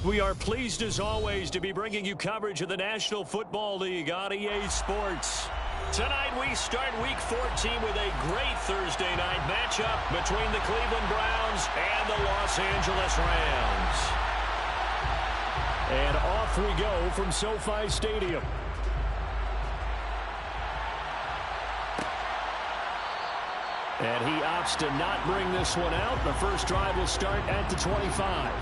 We are pleased as always to be bringing you coverage of the National Football League on EA Sports. Tonight we start Week 14 with a great Thursday night matchup between the Cleveland Browns and the Los Angeles Rams. And off we go from SoFi Stadium. And he opts to not bring this one out. The first drive will start at the 25.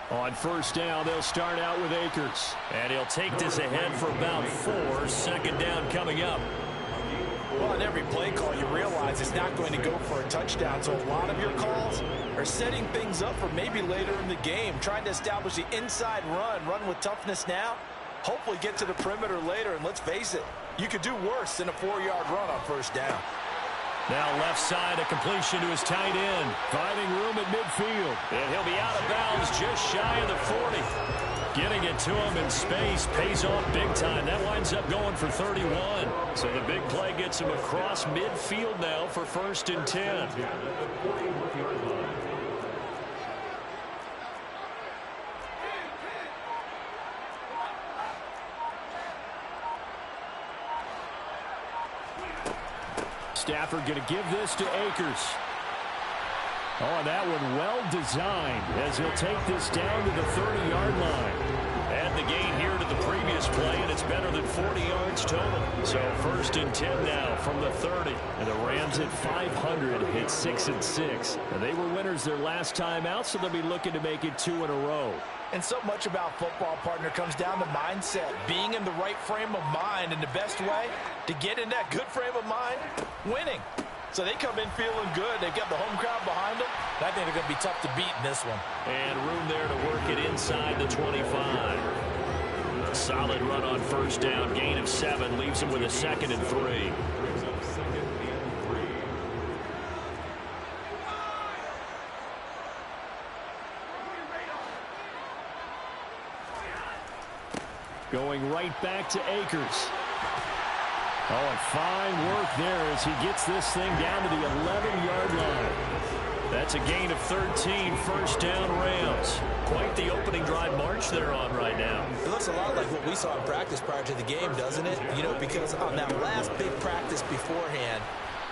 On first down, they'll start out with Akers. And he'll take this ahead for about 4. Second down coming up. Well, on every play call, you realize it's not going to go for a touchdown. So a lot of your calls are setting things up for maybe later in the game, trying to establish the inside run with toughness now, hopefully get to the perimeter later. And let's face it, you could do worse than a 4-yard run on first down. Now left side, a completion to his tight end. Finding room at midfield. And he'll be out of bounds just shy of the 40. Getting it to him in space pays off big time. That winds up going for 31. So the big play gets him across midfield now for 1st and 10. Stafford going to give this to Akers. Oh, that one well designed as he'll take this down to the 30-yard line. Add the gain here to the previous play, and it's better than 40 yards total. So 1st and 10 now from the 30. And the Rams at 500 hit 6-6. And they were winners their last time out, so they'll be looking to make it 2 in a row. And so much about football, partner, comes down to mindset, being in the right frame of mind. And the best way to get in that good frame of mind, winning. So they come in feeling good. They've got the home crowd behind them. I think they're going to be tough to beat in this one. And room there to work it inside the 25. A solid run on first down. Gain of 7 leaves him with a 2nd and 3. Going right back to Akers. Oh, and fine work there as he gets this thing down to the 11-yard line. That's a gain of 13, first down Rams. Quite the opening drive march they're on right now. It looks a lot like what we saw in practice prior to the game, doesn't it? You know, because on that last big practice beforehand,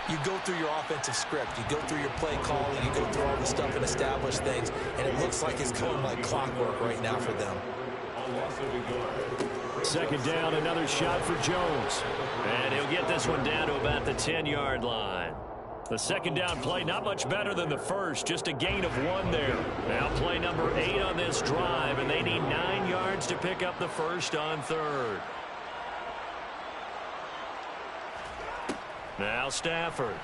you go through your offensive script. You go through your play calling. You go through all the stuff and establish things. And it looks like it's going like clockwork right now for them. Second down, another shot for Jones. And he'll get this one down to about the 10-yard line. The second down play, not much better than the first, just a gain of 1 there. Now play number 8 on this drive, and they need 9 yards to pick up the first on 3rd. Now Stafford.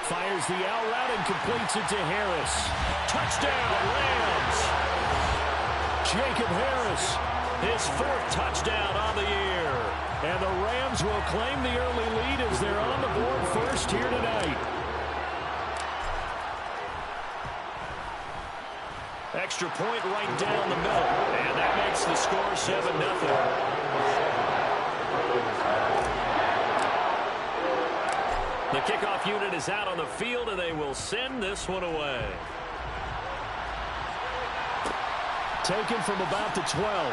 Fires the out route and completes it to Harris. Touchdown, Rams! Jacob Harris. His 4th touchdown on the year. And the Rams will claim the early lead as they're on the board first here tonight. Extra point right down the middle. And that makes the score 7-0. The kickoff unit is out on the field, and they will send this one away. Taken from about the 12.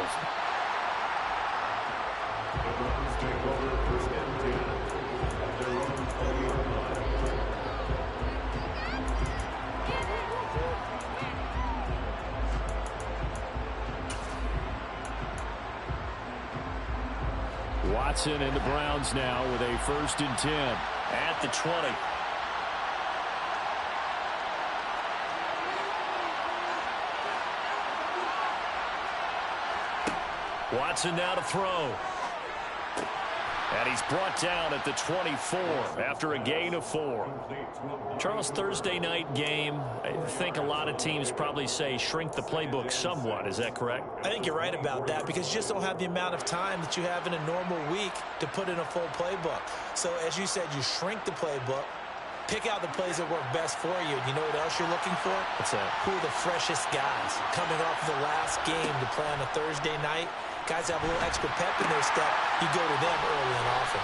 Watson and the Browns now with a 1st and 10 at the 20. Watson now to throw. And he's brought down at the 24 after a gain of 4. Charles, Thursday night game, I think a lot of teams probably say shrink the playbook somewhat. Is that correct? I think you're right about that because you just don't have the amount of time that you have in a normal week to put in a full playbook. So as you said, you shrink the playbook, pick out the plays that work best for you. You know what else you're looking for? What's that? Who are the freshest guys coming off the last game to play on a Thursday night? Guys have a little extra pep in their step. You go to them early and often.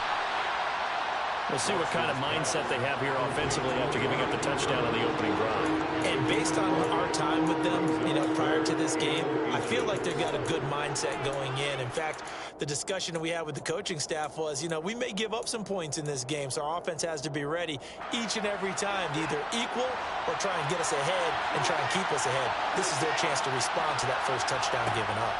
We'll see what kind of mindset they have here offensively after giving up the touchdown on the opening drive. And based on our time with them, prior to this game, I feel like they've got a good mindset going in. In fact, the discussion that we had with the coaching staff was, we may give up some points in this game, so our offense has to be ready each and every time to either equal or try and get us ahead and try and keep us ahead. This is their chance to respond to that first touchdown given up.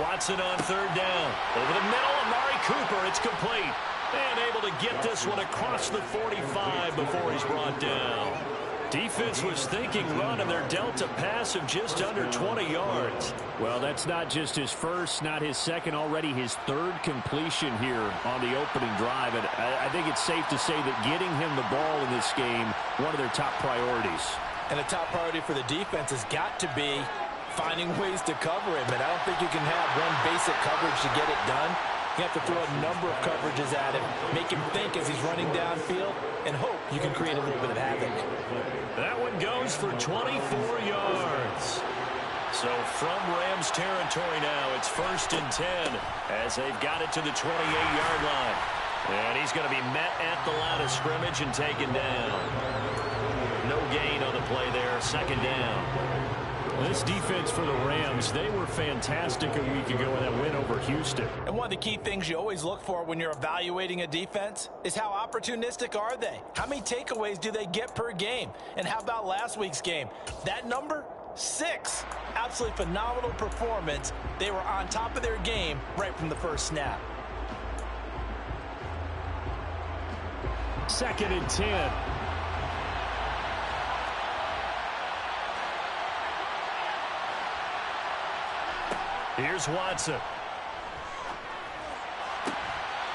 Watson on third down. Over the middle, Amari Cooper. It's complete. And able to get this one across the 45 before he's brought down. Defense was thinking run, and they're dealt a pass of just under 20 yards. Well, that's not just his first, not his second, already his third completion here on the opening drive. And I think it's safe to say that getting him the ball in this game, one of their top priorities. And the top priority for the defense has got to be finding ways to cover him. And I don't think you can have one basic coverage to get it done. You have to throw a number of coverages at him, make him think as he's running downfield, and hope you can create a little bit of havoc. That one goes for 24 yards. So from Rams territory now, it's 1st and 10 as they've got it to the 28-yard line. And he's going to be met at the line of scrimmage and taken down. No gain on the play there, 2nd down. This defense for the Rams, they were fantastic a week ago in that win over Houston. And one of the key things you always look for when you're evaluating a defense is how opportunistic are they? How many takeaways do they get per game? And how about last week's game? That number? 6. Absolutely phenomenal performance. They were on top of their game right from the first snap. 2nd and 10. Here's Watson.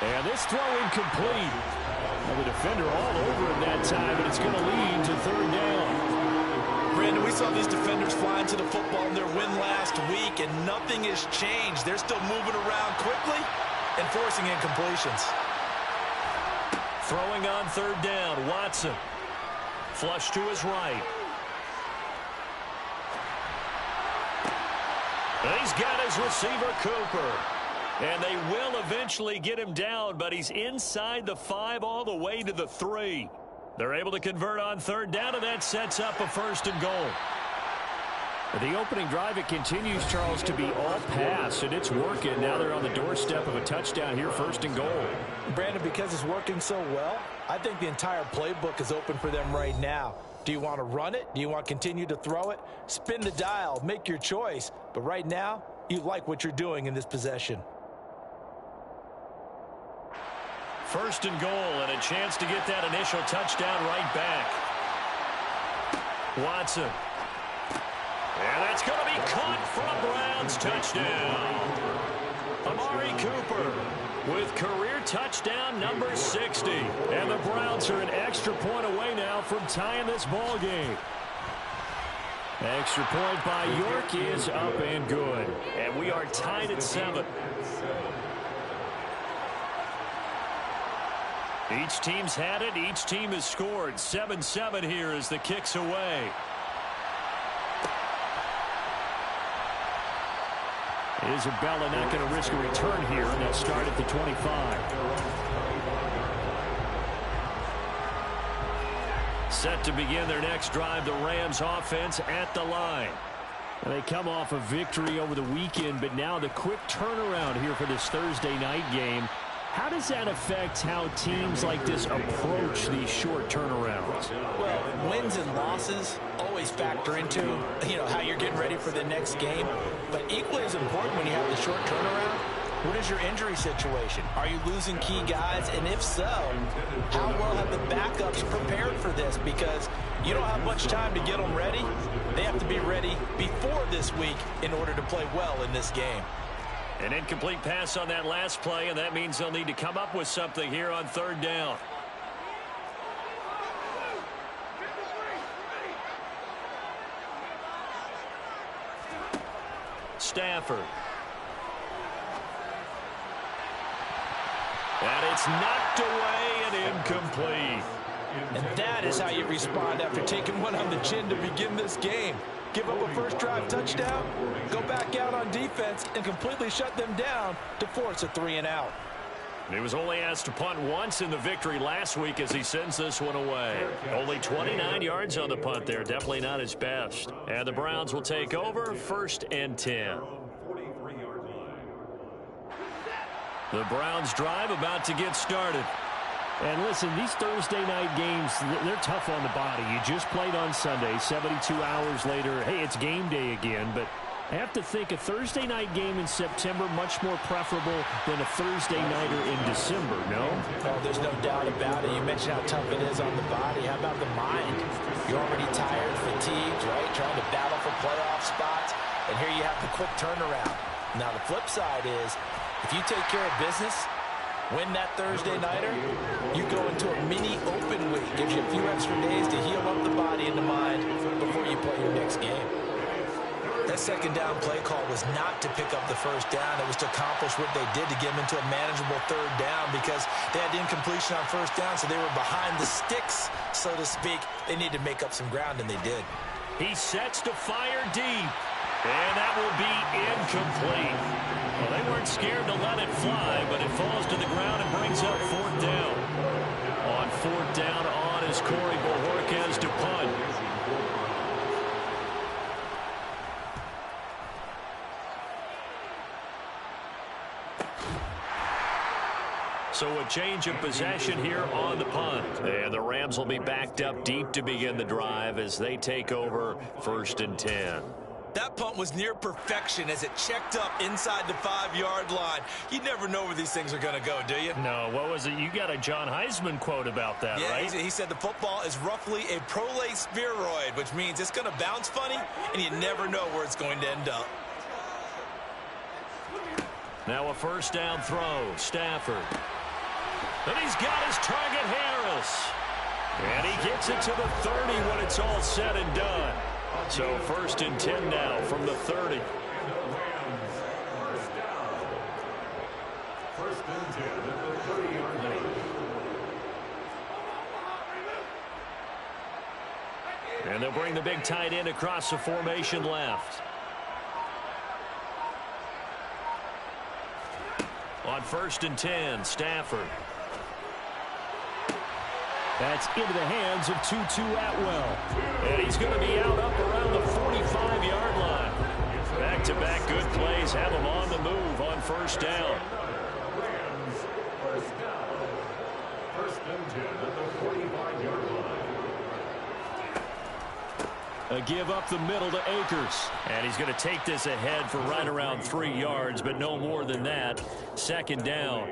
And this throw incomplete. Well, the defender all over him that time, and it's going to lead to 3rd down. Brandon, we saw these defenders flying to the football in their win last week, and nothing has changed. They're still moving around quickly and forcing incompletions. Throwing on 3rd down, Watson. Flush to his right. He's got his receiver, Cooper. And they will eventually get him down, but he's inside the 5 all the way to the 3. They're able to convert on 3rd down, and that sets up a 1st and goal. The opening drive, it continues, Charles, to be all pass, and it's working. Now they're on the doorstep of a touchdown here, 1st and goal. Brandon, because it's working so well, I think the entire playbook is open for them right now. Do you want to run it? Do you want to continue to throw it? Spin the dial, make your choice. But right now, you like what you're doing in this possession. 1st and goal, and a chance to get that initial touchdown right back. Watson. And that's going to be caught for a Browns touchdown. Amari Cooper with career touchdown number 60. And the Browns are an extra point away now from tying this ball game. Extra point by York is up and good. And we are tied at 7. Each team's had it. Each team has scored. 7-7 here as the kick's away. Isabella not going to risk a return here, and they'll start at the 25. Set to begin their next drive, the Rams offense at the line. And they come off a victory over the weekend, but now the quick turnaround here for this Thursday night game. How does that affect how teams like this approach these short turnarounds? Well, wins and losses always factor into, how you're getting ready for the next game. But equally as important when you have the short turnaround, what is your injury situation? Are you losing key guys? And if so, how well have the backups prepared for this? Because you don't have much time to get them ready. They have to be ready before this week in order to play well in this game. An incomplete pass on that last play, and that means they'll need to come up with something here on third down. Stafford. And it's knocked away and incomplete. And that is how you respond after taking one on the chin to begin this game. Give up a first drive touchdown, go back out on defense, and completely shut them down to force a 3-and-out. He was only asked to punt once in the victory last week as he sends this one away. Only 29 yards on the punt there. Definitely not his best. And the Browns will take over 1st and 10. The Browns drive about to get started. And listen, these Thursday night games, they're tough on the body. You just played on Sunday, 72 hours later. Hey, it's game day again, but I have to think a Thursday night game in September much more preferable than a Thursday nighter in December, no? Oh, there's no doubt about it. You mentioned how tough it is on the body. How about the mind? You're already tired, fatigued, right? Trying to battle for playoff spots. And here you have the quick turnaround. Now, the flip side is, if you take care of business, win that Thursday nighter, you go into a mini open week. Gives you a few extra days to heal up the body and the mind before you play your next game. That second down play call was not to pick up the first down. It was to accomplish what they did to get them into a manageable third down because they had incompletion on first down, so they were behind the sticks, so to speak. They needed to make up some ground, and they did. He sets to fire deep, and that will be incomplete. Well, they weren't scared to let it fly, but it falls to the ground and brings up 4th down. On 4th down on is Corey Bojorquez to punt. So a change of possession here on the punt. And the Rams will be backed up deep to begin the drive as they take over 1st and 10. That punt was near perfection as it checked up inside the 5-yard line. You never know where these things are going to go, do you? No, what was it? You got a John Heisman quote about that, right? Yeah, he said the football is roughly a prolate spheroid, which means it's going to bounce funny, and you never know where it's going to end up. Now a first down throw, Stafford. And he's got his target, Harris. And he gets it to the 30 when it's all said and done. So 1st and 10 now from the 30. First and 10 at the 30-yard line. And they'll bring the big tight end across the formation left. On 1st and 10, Stafford. That's into the hands of Tutu Atwell. And he's going to be out up around the 45-yard line. Back-to-back good plays have him on the move on 1st down. First down. 1st and 10 at the 45-yard line. A give up the middle to Akers. And he's going to take this ahead for right around 3 yards, but no more than that. 2nd down.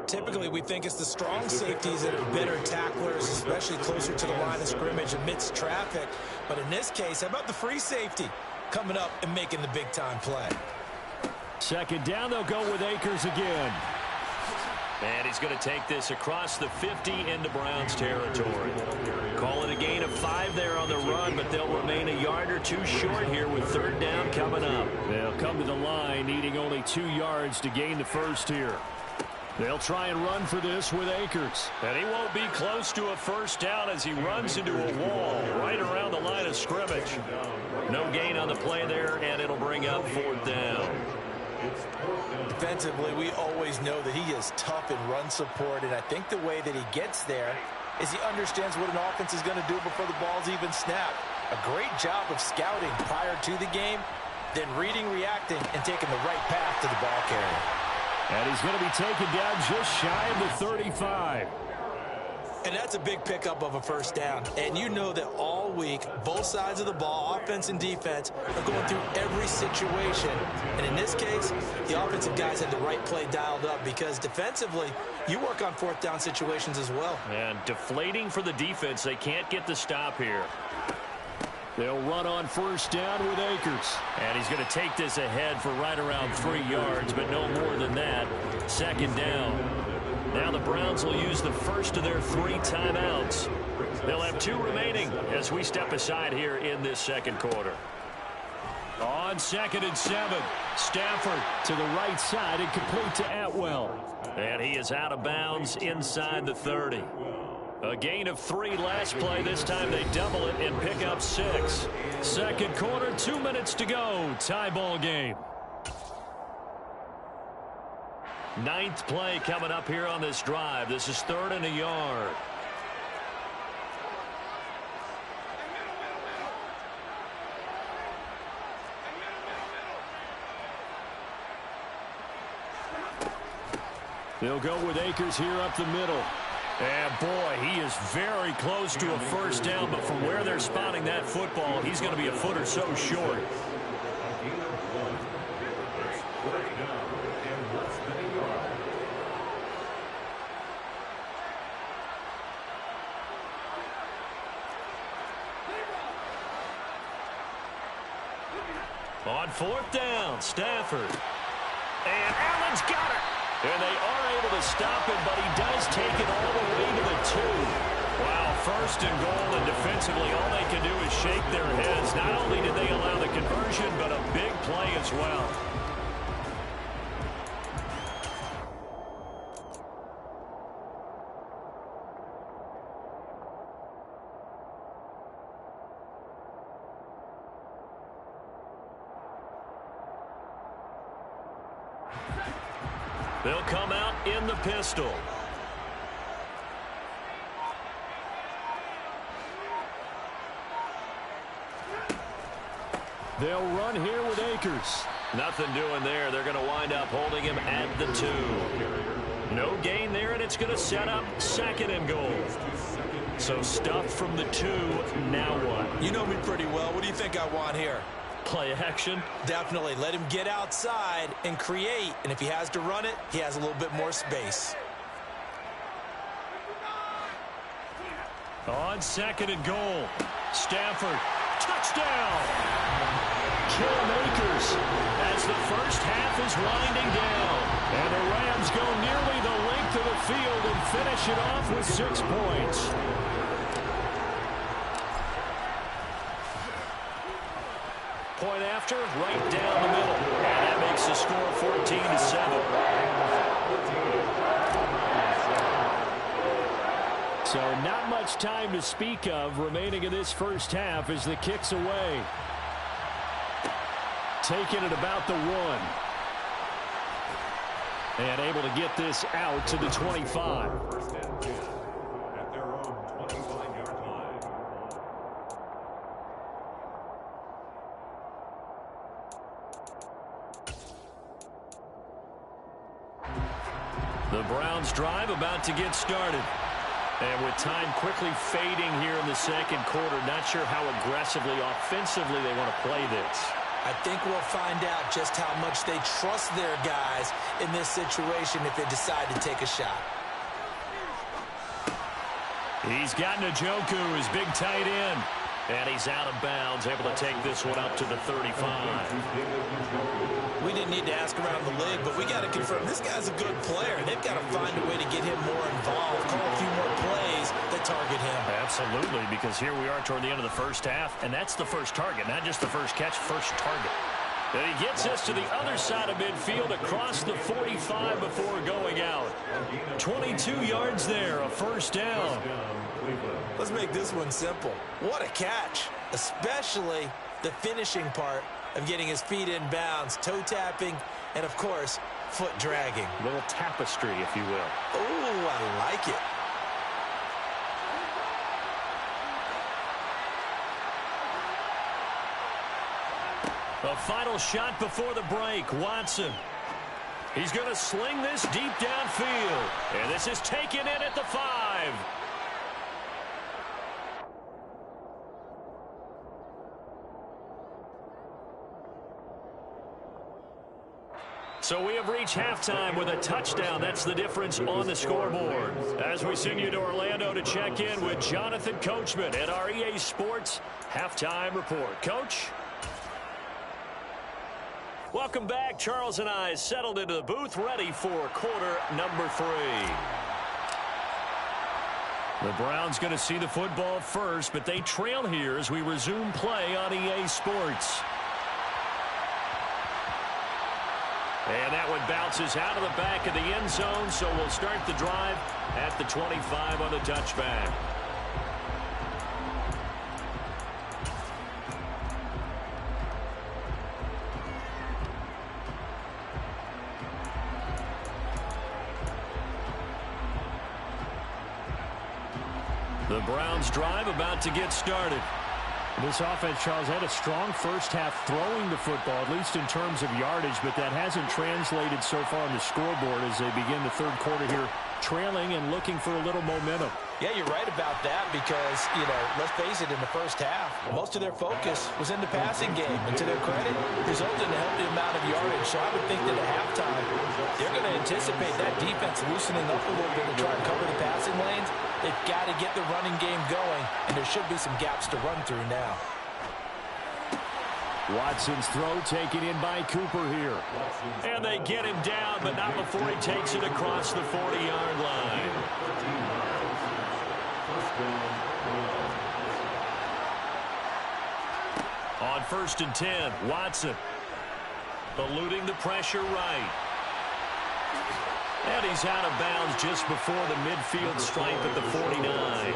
Typically, we think it's the strong safeties that are better tacklers, especially closer to the line of scrimmage amidst traffic. But in this case, how about the free safety coming up and making the big-time play? 2nd down, they'll go with Akers again. And he's going to take this across the 50 into Browns territory. Call it a gain of 5 there on the run, but they'll remain a yard or 2 short here with 3rd down coming up. They'll come to the line needing only 2 yards to gain the first here. They'll try and run for this with Akers. And he won't be close to a first down as he runs into a wall right around the line of scrimmage. No gain on the play there, and it'll bring up 4th down. Defensively, we always know that he is tough in run support, and I think the way that he gets there is he understands what an offense is going to do before the ball's even snapped. A great job of scouting prior to the game, then reading, reacting, and taking the right path to the ball carrier. And he's going to be taken down just shy of the 35. And that's a big pickup of a first down. And you know that all week, both sides of the ball, offense and defense, are going through every situation. And in this case, the offensive guys had the right play dialed up because defensively, you work on 4th down situations as well. And deflating for the defense. They can't get the stop here. They'll run on first down with Akers. And he's going to take this ahead for right around 3 yards, but no more than that. Second down. Now the Browns will use the first of their 3 timeouts. They'll have 2 remaining as we step aside here in this second quarter. On 2nd and 7, Stafford to the right side and complete to Atwell. And he is out of bounds inside the 30. A gain of 3 last play. This time they double it and pick up 6. Second quarter, 2 minutes to go. Tie ball game. 9th play coming up here on this drive. This is 3rd and a yard. They'll go with Akers here up the middle. And boy, he is very close to a first down, but from where they're spotting that football, he's going to be a foot or so short. On 4th down, Stafford. And Allen's got it. And they are able to stop him, but he does take it all the way to the 2. Wow, 1st and goal, and defensively all they can do is shake their heads. Not only did they allow the conversion, but a big play as well. They'll come out in the pistol. They'll run here with Akers. Nothing doing there. They're going to wind up holding him at the 2. No gain there, and it's going to set up 2nd and goal. So stuffed from the 2. Now what? You know me pretty well. What do you think I want here? Play action? Definitely. Let him get outside and create. And if he has to run it, he has a little bit more space. On 2nd and goal, Stafford, touchdown! Cam Akers as the first half is winding down. And the Rams go nearly the length of the field and finish it off with 6 points. Point after, right down the middle. And that makes the score 14-7. So not much time to speak of remaining in this first half as the kick's away. Taking it about the 1. And able to get this out to the 25. First and 10 at their own 25-yard line. The Browns drive about to get started. And with time quickly fading here in the second quarter, not sure how aggressively, offensively they want to play this. I think we'll find out just how much they trust their guys in this situation if they decide to take a shot. He's got Njoku, his big tight end. And he's out of bounds, able to take this one up to the 35. We didn't need to ask around the league, but we got to confirm this guy's a good player. They've got to find a way to get him more involved, call a few more plays that target him. Absolutely, because here we are toward the end of the first half, and that's the first target, not just the first catch, first target. And he gets us to the other side of midfield across the 45 before going out. 22 yards there, a first down. Let's make this one simple. What a catch, especially the finishing part of getting his feet in bounds, toe tapping, and of course, foot dragging. A little tapestry, if you will. Oh, I like it. A final shot before the break. Watson. He's going to sling this deep downfield. And this is taken in at the 5. So we have reached halftime with a touchdown. That's the difference on the scoreboard. As we send you to Orlando to check in with Jonathan Coachman at our EA Sports Halftime Report. Coach? Welcome back. Charles and I settled into the booth, ready for quarter number 3. The Browns going to see the football first, but they trail here as we resume play on EA Sports. And that one bounces out of the back of the end zone, so we'll start the drive at the 25 on the touchback. The Browns drive about to get started. This offense, Charles, had a strong first half throwing the football, at least in terms of yardage, but that hasn't translated so far on the scoreboard as they begin the third quarter here, trailing and looking for a little momentum. Yeah, you're right about that because, let's face it, in the first half, most of their focus was in the passing game. And to their credit, resulted in a healthy amount of yardage. So I would think that at halftime, they're going to anticipate that defense loosening up a little bit to try and cover the passing lanes. They've got to get the running game going, and there should be some gaps to run through now. Watson's throw taken in by Cooper here. And they get him down, but not before he takes it across the 40-yard line. On 1st and 10, Watson eluding the pressure right. And he's out of bounds just before the midfield stripe at the 49.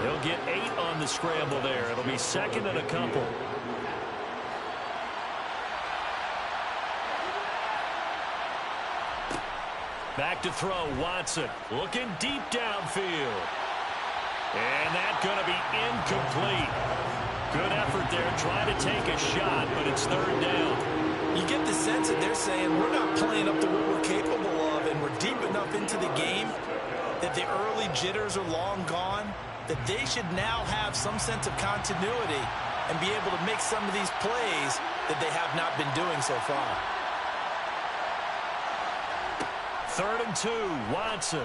He'll get 8 on the scramble there. It'll be second and a couple. Back to throw, Watson looking deep downfield. And that's going to be incomplete. Good effort there, trying to take a shot, but it's third down. You get the sense that they're saying we're not playing up to what we're capable of, and we're deep enough into the game that the early jitters are long gone, that they should now have some sense of continuity and be able to make some of these plays that they have not been doing so far. 3rd and 2, Watson.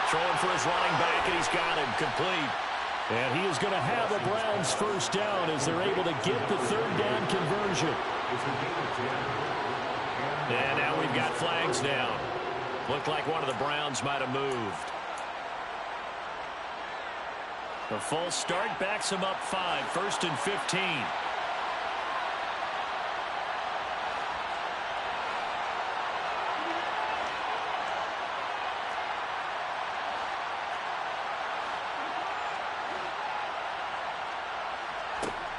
Throwing for his running back, and he's got him complete. And he is going to have a Browns first down as they're able to get the third down conversion. And now we've got flags down. Looked like one of the Browns might have moved. The full start backs him up 5, 1st and 15.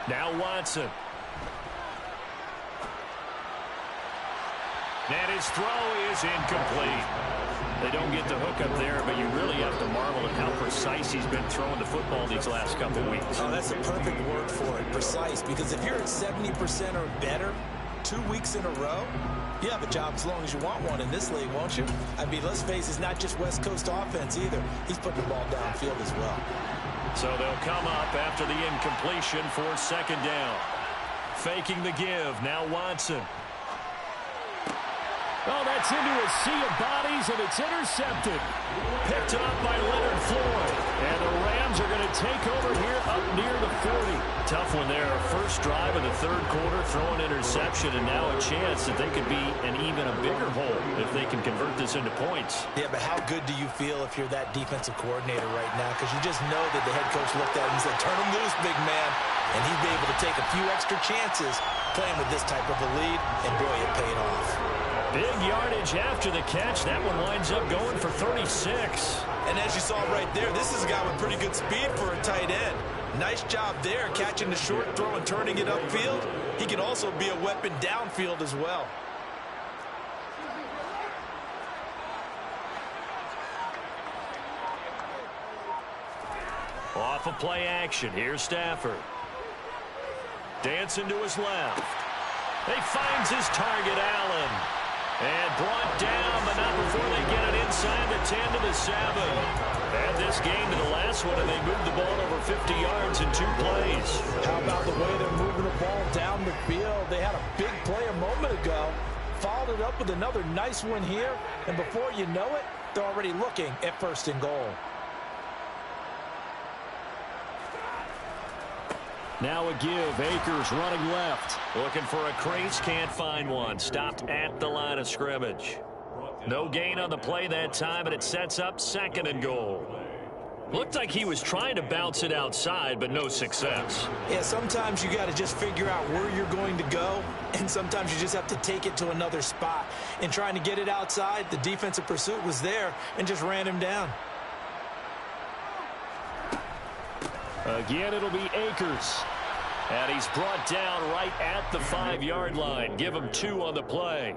Now Watson. And his throw is incomplete. They don't get the hook up there, but you really have to marvel at how precise he's been throwing the football these last couple of weeks. Oh, that's the perfect word for it, precise, because if you're at 70% or better 2 weeks in a row, you have a job as long as you want one in this league, won't you? I mean, let's face it, it's not just West Coast offense either. He's putting the ball downfield as well. So they'll come up after the incompletion for 2nd down. Faking the give. Now Watson. Oh, that's into a sea of bodies, and it's intercepted. Picked up by Leonard Floyd. And the Rams are going to take over here up near the 40. Tough one there. First drive of the third quarter, throwing interception, and now a chance that they could be in even a bigger hole if they can convert this into points. Yeah, but how good do you feel if you're that defensive coordinator right now? Because you just know that the head coach looked at him and said, turn him loose, big man. And he'd be able to take a few extra chances playing with this type of a lead, and boy, it paid off. Big yardage after the catch. That one winds up going for 36. And as you saw right there, this is a guy with pretty good speed for a tight end. Nice job there, catching the short throw and turning it upfield. He can also be a weapon downfield as well. Off of play action. Here's Stafford. Dancing to his left. He finds his target, Allen. And brought down, but not before they get it inside the 10 to the 7. Add this game to the last one, and they moved the ball over 50 yards in 2 plays. How about the way they're moving the ball down the field? They had a big play a moment ago, followed it up with another nice one here, and before you know it, they're already looking at 1st and goal. Now a give. Akers running left. Looking for a crease, can't find one. Stopped at the line of scrimmage. No gain on the play that time, but it sets up 2nd and goal. Looked like he was trying to bounce it outside, but no success. Yeah, sometimes you got to just figure out where you're going to go, and sometimes you just have to take it to another spot. And trying to get it outside, the defensive pursuit was there and just ran him down. Again, it'll be Akers. And he's brought down right at the 5-yard line. Give him 2 on the play.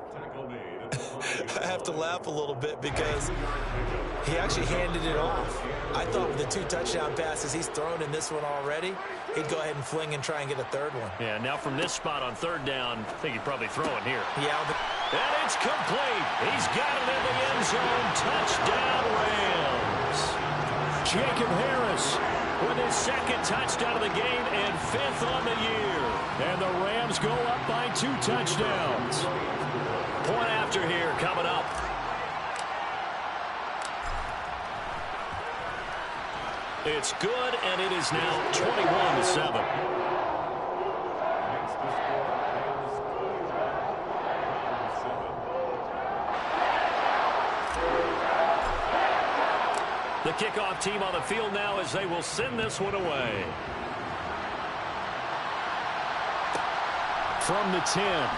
I have to laugh a little bit because he actually handed it off. I thought with the 2 touchdown passes he's thrown in this one already, he'd go ahead and fling and try and get a 3rd one. Yeah, now from this spot on 3rd down, I think he'd probably throw it here. Yeah. And it's complete. He's got it in the end zone. Touchdown, Rams. Jacob Harris with his 2nd touchdown of the game and 5th on the year. And the Rams go up by 2 touchdowns. Point after here coming up. It's good, and it is now 21-7. The kickoff team on the field now as they will send this one away. From the 10.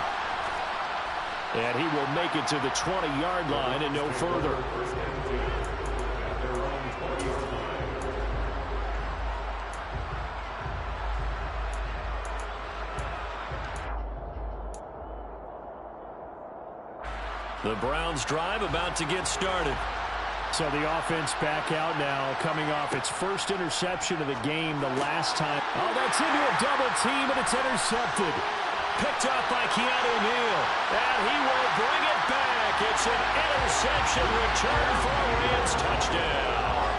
And he will make it to the 20-yard line and no further. The Browns drive about to get started. So the offense back out now, coming off its 1st interception of the game the last time. Oh, that's into a double team, and it's intercepted. Picked up by Keanu Neal, and he will bring it back. It's an interception return for a Rams touchdown.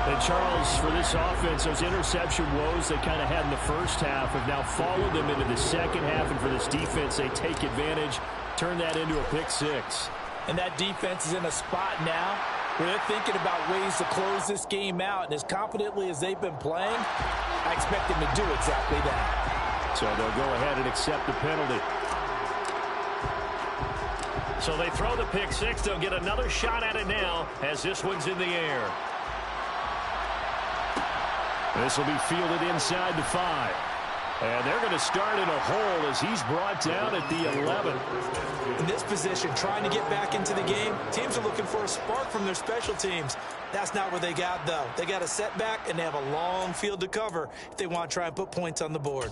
And Charles, for this offense, those interception woes they kind of had in the first half have now followed them into the second half, and for this defense, they take advantage, turn that into a pick 6. And that defense is in a spot now where they're thinking about ways to close this game out. And as confidently as they've been playing, I expect them to do exactly that. So they'll go ahead and accept the penalty. So they throw the pick 6. They'll get another shot at it now as this one's in the air. This will be fielded inside the 5. And they're going to start in a hole as he's brought down at the 11. In this position, trying to get back into the game, teams are looking for a spark from their special teams. That's not what they got, though. They got a setback, and they have a long field to cover if they want to try and put points on the board.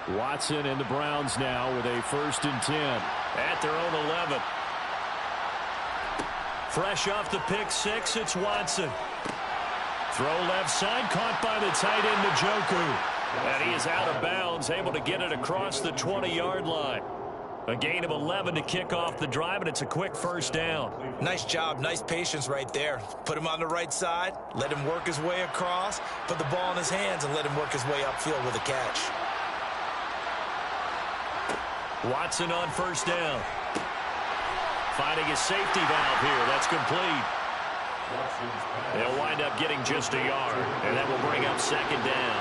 Watson and the Browns now with a 1st and 10. At their own 11. Fresh off the pick 6, it's Watson. Throw left side, caught by the tight end, Njoku. And he is out of bounds, able to get it across the 20-yard line. A gain of 11 to kick off the drive, and it's a quick 1st down. Nice job, nice patience right there. Put him on the right side, let him work his way across, put the ball in his hands, and let him work his way upfield with a catch. Watson on 1st down. Finding his safety valve here. That's complete. They'll wind up getting just a yard, and that will bring up 2nd down.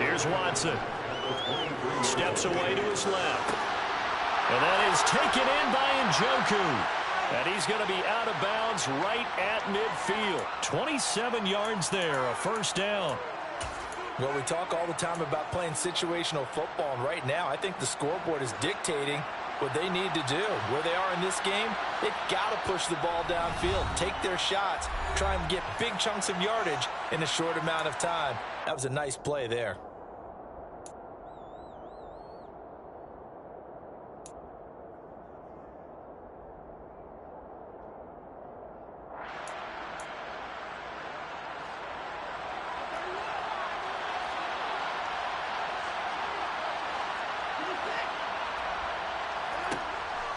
Here's Watson. Steps away to his left. And that is taken in by Njoku. And he's going to be out of bounds right at midfield. 27 yards there, a 1st down. Well, we talk all the time about playing situational football, and right now I think the scoreboard is dictating what they need to do. Where they are in this game, they've got to push the ball downfield, take their shots, try and get big chunks of yardage in a short amount of time. That was a nice play there.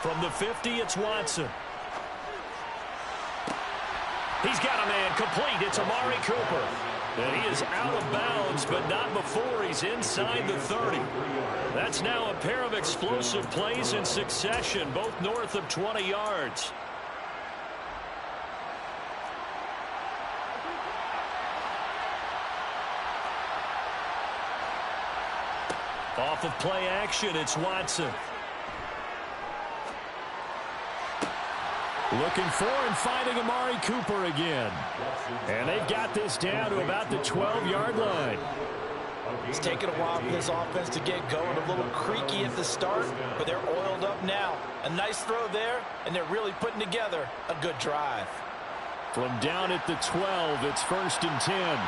From the 50, it's Watson. He's got a man complete. It's Amari Cooper. And he is out of bounds, but not before he's inside the 30. That's now a pair of explosive plays in succession, both north of 20 yards. Off of play action, it's Watson. Looking for and finding Amari Cooper again. And they've got this down to about the 12-yard line. It's taken a while for this offense to get going. A little creaky at the start, but they're oiled up now. A nice throw there, and they're really putting together a good drive. From down at the 12, it's 1st and 10.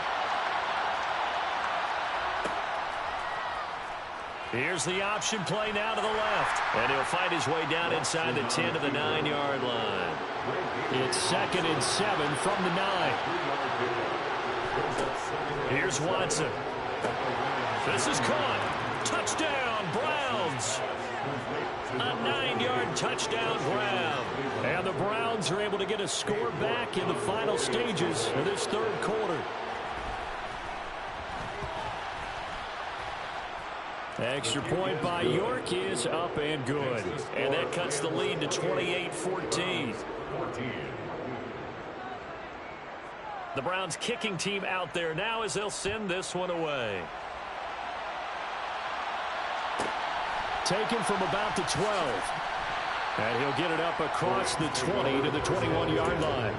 Here's the option play now to the left. And he'll find his way down inside the 10 to the 9-yard line. It's 2nd and 7 from the 9. Here's Watson. This is caught. Touchdown, Browns. A 9-yard touchdown grab. And the Browns are able to get a score back in the final stages of this 3rd quarter. Extra point by York is up and good. And that cuts the lead to 28-14. The Browns kicking team out there now as they'll send this one away. Taken from about the 12. And he'll get it up across the 20 to the 21-yard line.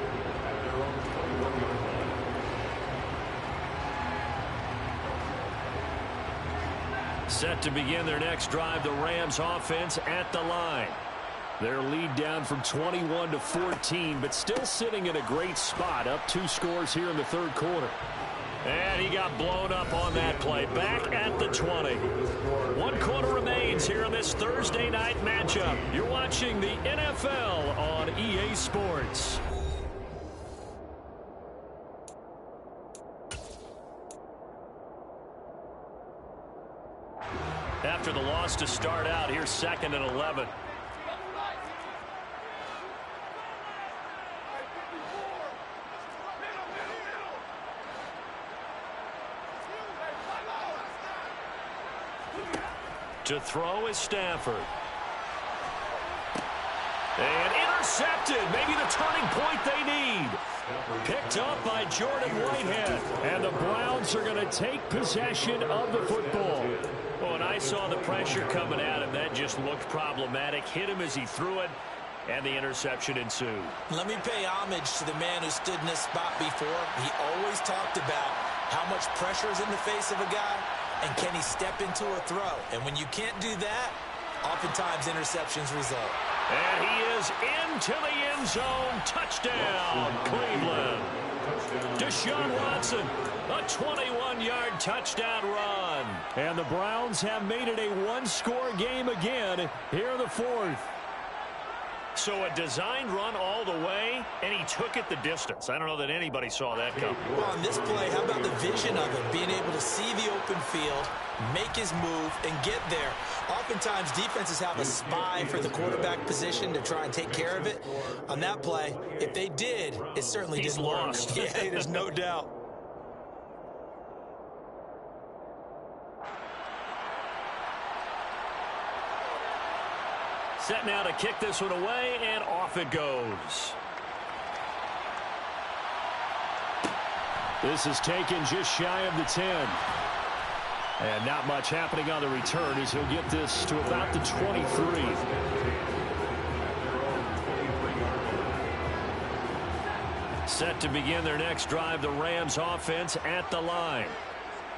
Set to begin their next drive, the Rams offense at the line. Their lead down from 21 to 14, but still sitting in a great spot, up 2 scores here in the 3rd quarter. And he got blown up on that play, back at the 20. 1 quarter remains here in this Thursday night matchup. You're watching the NFL on EA Sports. After the loss to start out, here's 2nd and 11. To throw is Stafford. And intercepted. Maybe the turning point they need. Picked up by Jordan Whitehead. And the Browns are going to take possession of the football. Well, when I saw the pressure coming at him, that just looked problematic. Hit him as he threw it, and the interception ensued. Let me pay homage to the man who stood in this spot before. He always talked about how much pressure is in the face of a guy, and can he step into a throw. And when you can't do that, oftentimes interceptions result. And he is into the end zone. Touchdown, Cleveland. Deshaun Watson, a 21-yard touchdown run. And the Browns have made it a 1-score game again here in the 4th. So a designed run all the way, and he took it the distance. I don't know that anybody saw that coming. Well, on this play, how about the vision of him, being able to see the open field, make his move, and get there. Oftentimes, defenses have a spy for the quarterback position to try and take care of it. On that play, if they did, it certainly didn't work. Lost. Yeah, there's no doubt. Set now to kick this one away, and off it goes. This is taken just shy of the 10. And not much happening on the return as he'll get this to about the 23. Set to begin their next drive, the Rams offense at the line.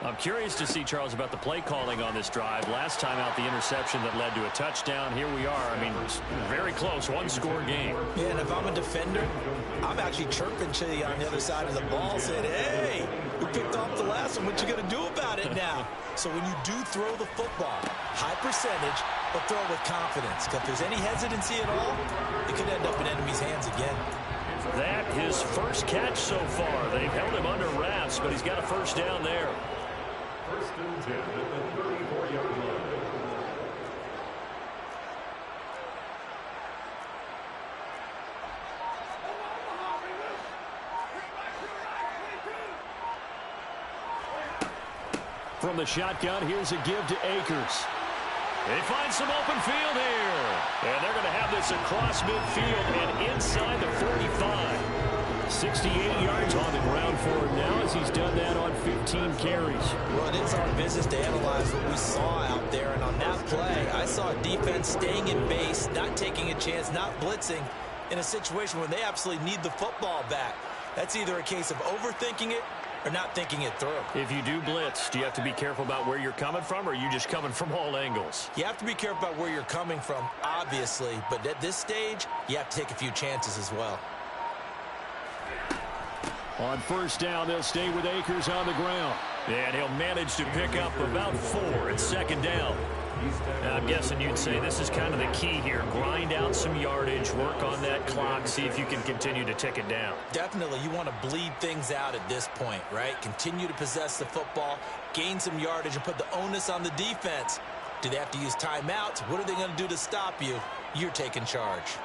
I'm curious to see, Charles, about the play calling on this drive. Last time out, the interception that led to a touchdown. Here we are. I mean, very close, 1-score game. Yeah, and if I'm a defender, I'm actually chirping to you on the other side of the ball, saying, hey, we picked off the last one. What you going to do about it now? So when you do throw the football, high percentage, but throw it with confidence. Because if there's any hesitancy at all, it could end up in enemy's hands again. That his first catch so far. They've held him under wraps, but he's got a first down there. 1st and 10 at the 34-yard line. from the shotgun. Here's a give to Akers. They find some open field here. And they're going to have this across midfield and inside the 45. 68 yards on the ground for him now as he's done that on 15 carries. Well, it is our business to analyze what we saw out there. And on that play, I saw a defense staying in base, not taking a chance, not blitzing in a situation where they absolutely need the football back. That's either a case of overthinking it or not thinking it through. If you do blitz, do you have to be careful about where you're coming from, or are you just coming from all angles? You have to be careful about where you're coming from, obviously. But at this stage, you have to take a few chances as well. On first down, they'll stay with Akers on the ground. And he'll manage to pick up about 4 at second down. Now, I'm guessing you'd say this is kind of the key here. Grind out some yardage, work on that clock, see if you can continue to tick it down. Definitely, you want to bleed things out at this point, right? Continue to possess the football, gain some yardage, and put the onus on the defense. Do they have to use timeouts? What are they going to do to stop you? You're taking charge.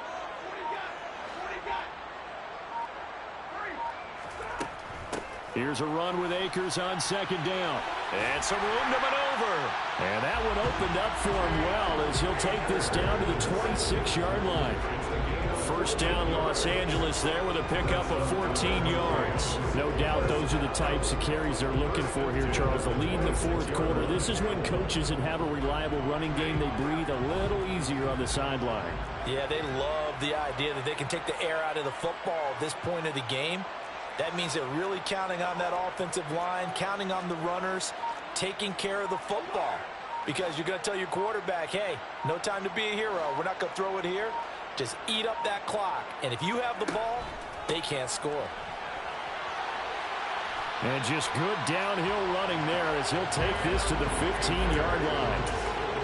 Here's a run with Akers on second down. And some room to maneuver. And that one opened up for him well as he'll take this down to the 26-yard line. First down, Los Angeles there with a pickup of 14 yards. No doubt those are the types of carries they're looking for here, Charles. The lead in the fourth quarter. This is when coaches that have a reliable running game, they breathe a little easier on the sideline. Yeah, they love the idea that they can take the air out of the football at this point of the game. That means they're really counting on that offensive line, counting on the runners, taking care of the football. Because you're going to tell your quarterback, hey, no time to be a hero. We're not going to throw it here. Just eat up that clock. And if you have the ball, they can't score. And just good downhill running there as he'll take this to the 15-yard line.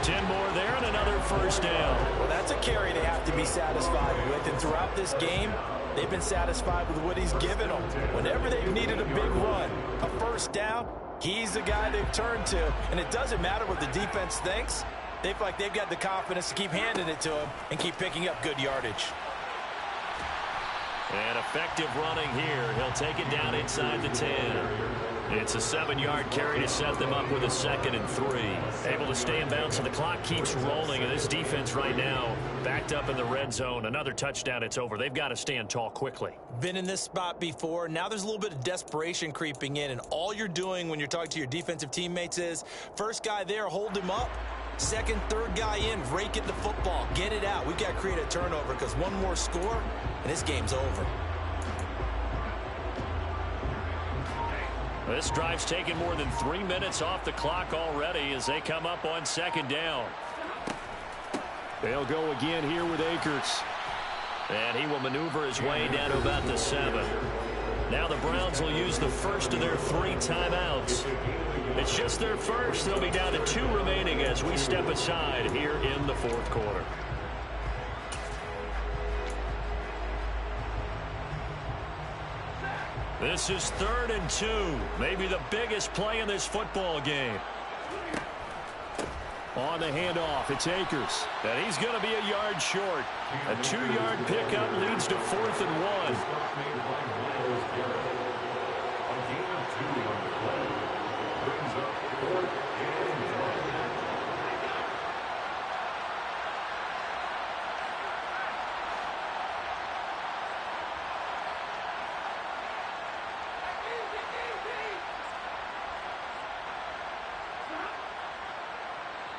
10 more there and another first down. Well, that's a carry they have to be satisfied with. And throughout this game, they've been satisfied with what he's given them. Whenever they've needed a big run, a first down, he's the guy they've turned to. And it doesn't matter what the defense thinks. They feel like they've got the confidence to keep handing it to him and keep picking up good yardage. And effective running here. He'll take it down inside the 10. It's a 7-yard carry to set them up with a 2nd and 3. Able to stay in bounds, so the clock keeps rolling. And this defense right now backed up in the red zone. Another touchdown, it's over. They've got to stand tall quickly. Been in this spot before. Now there's a little bit of desperation creeping in. And all you're doing when you're talking to your defensive teammates is, first guy there, hold him up. Second, third guy in, rake at the football. Get it out. We've got to create a turnover because one more score, and this game's over. This drive's taken more than 3 minutes off the clock already as they come up on second down. They'll go again here with Akers. And he will maneuver his way down to about the 7. Now the Browns will use the first of their 3 timeouts. It's just their first. They'll be down to 2 remaining as we step aside here in the fourth quarter. This is 3rd and 2. Maybe the biggest play in this football game. On the handoff, it's Akers. And he's going to be a yard short. A 2-yard pickup leads to 4th and 1.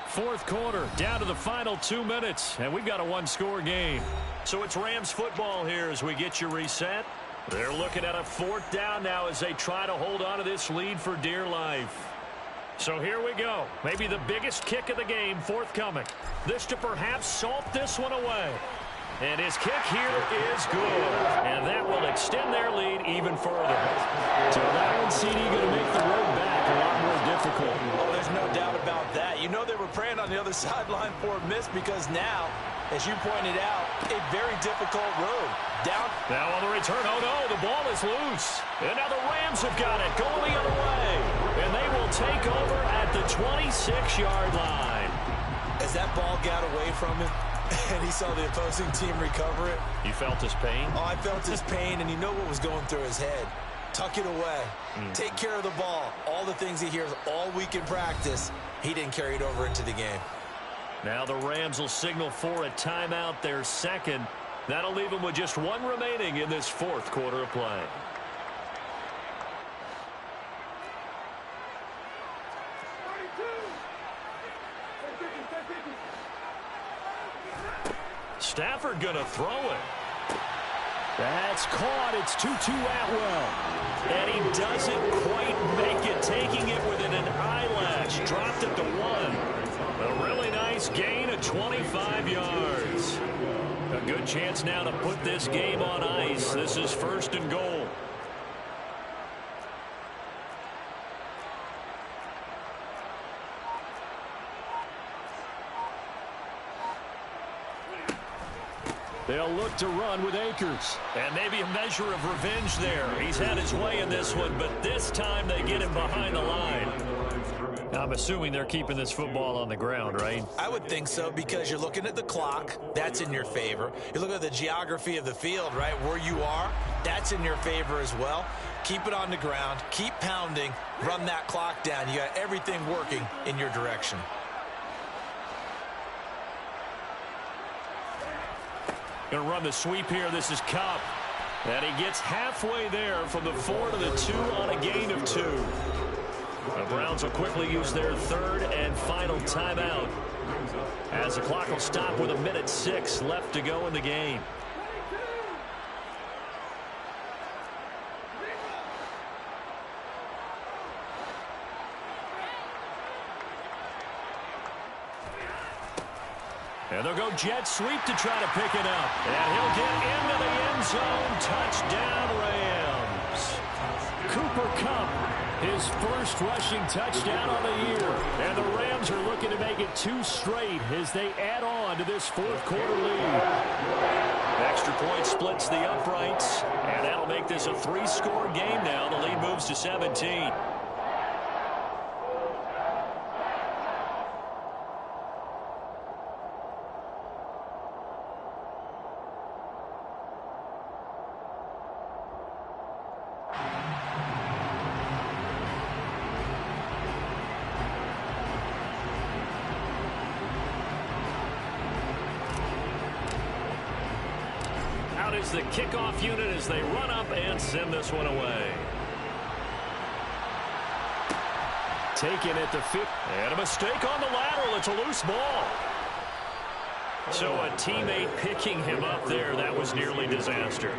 Fourth quarter, down to the final 2 minutes, and we've got a 1-score game. So it's Rams football here as we get you reset. They're looking at a 4th down now as they try to hold on to this lead for dear life. So here we go. Maybe the biggest kick of the game forthcoming. This to perhaps salt this one away. And his kick here is good. And that will extend their lead even further. So that one, CD, going to make the road back a lot more difficult. Oh, there's no doubt about that. You know they were praying on the other sideline for a miss because now, as you pointed out, a very difficult road. Down. Now on the return, oh no, the ball is loose. And now the Rams have got it, going the other way. And they will take over at the 26-yard line. As that ball got away from him, and he saw the opposing team recover it. You felt his pain? Oh, I felt his pain, and you know what was going through his head. Tuck it away. Take care of the ball. All the things he hears all week in practice, he didn't carry it over into the game. Now the Rams will signal for a timeout, their second. That'll leave them with just one remaining in this fourth quarter of play. Stafford going to throw it. That's caught. It's 2-2 Atwell. And he doesn't quite make it, taking it within an eyelash. Dropped it to 1. A really nice gain of 25 yards. A good chance now to put this game on ice. This is 1st and goal. They'll look to run with Akers. And maybe a measure of revenge there. He's had his way in this one, but this time they get him behind the line. I'm assuming they're keeping this football on the ground, right? I would think so, because you're looking at the clock. That's in your favor. You look at the geography of the field, right? Where you are, that's in your favor as well. Keep it on the ground. Keep pounding. Run that clock down. You got everything working in your direction. Going to run the sweep here. This is Cup. And he gets halfway there from the 4 to the 2 on a gain of 2. The Browns will quickly use their third and final timeout, as the clock will stop with 1:06 left to go in the game. And they'll go jet sweep to try to pick it up. And he'll get into the end zone. Touchdown, Rams. Cooper Kupp, his first rushing touchdown on the year. And the Rams are looking to make it 2 straight as they add on to this fourth quarter lead. Extra point splits the uprights. And that'll make this a 3-score game now. The lead moves to 17. Is the kickoff unit as they run up and send this one away. Taken at the 50. And a mistake on the lateral. It's a loose ball. So a teammate picking him up there. That was nearly disaster.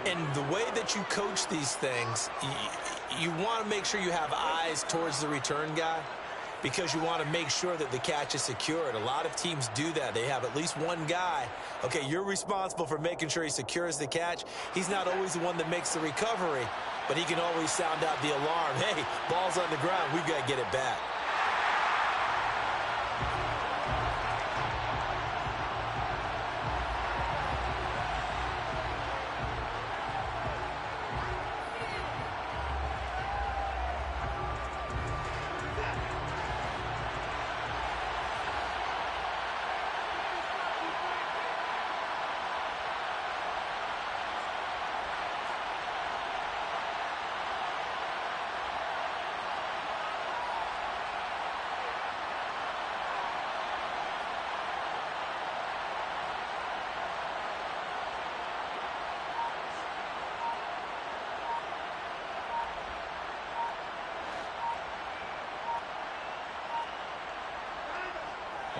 And the way that you coach these things, you want to make sure you have eyes towards the return guy, because you want to make sure that the catch is secured. A lot of teams do that. They have at least one guy. Okay, you're responsible for making sure he secures the catch. He's not always the one that makes the recovery, but he can always sound out the alarm. Hey, ball's on the ground. We've got to get it back.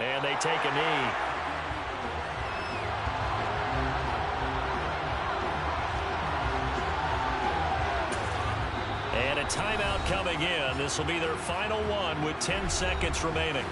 And they take a knee. And a timeout coming in. This will be their final one with 10 seconds remaining.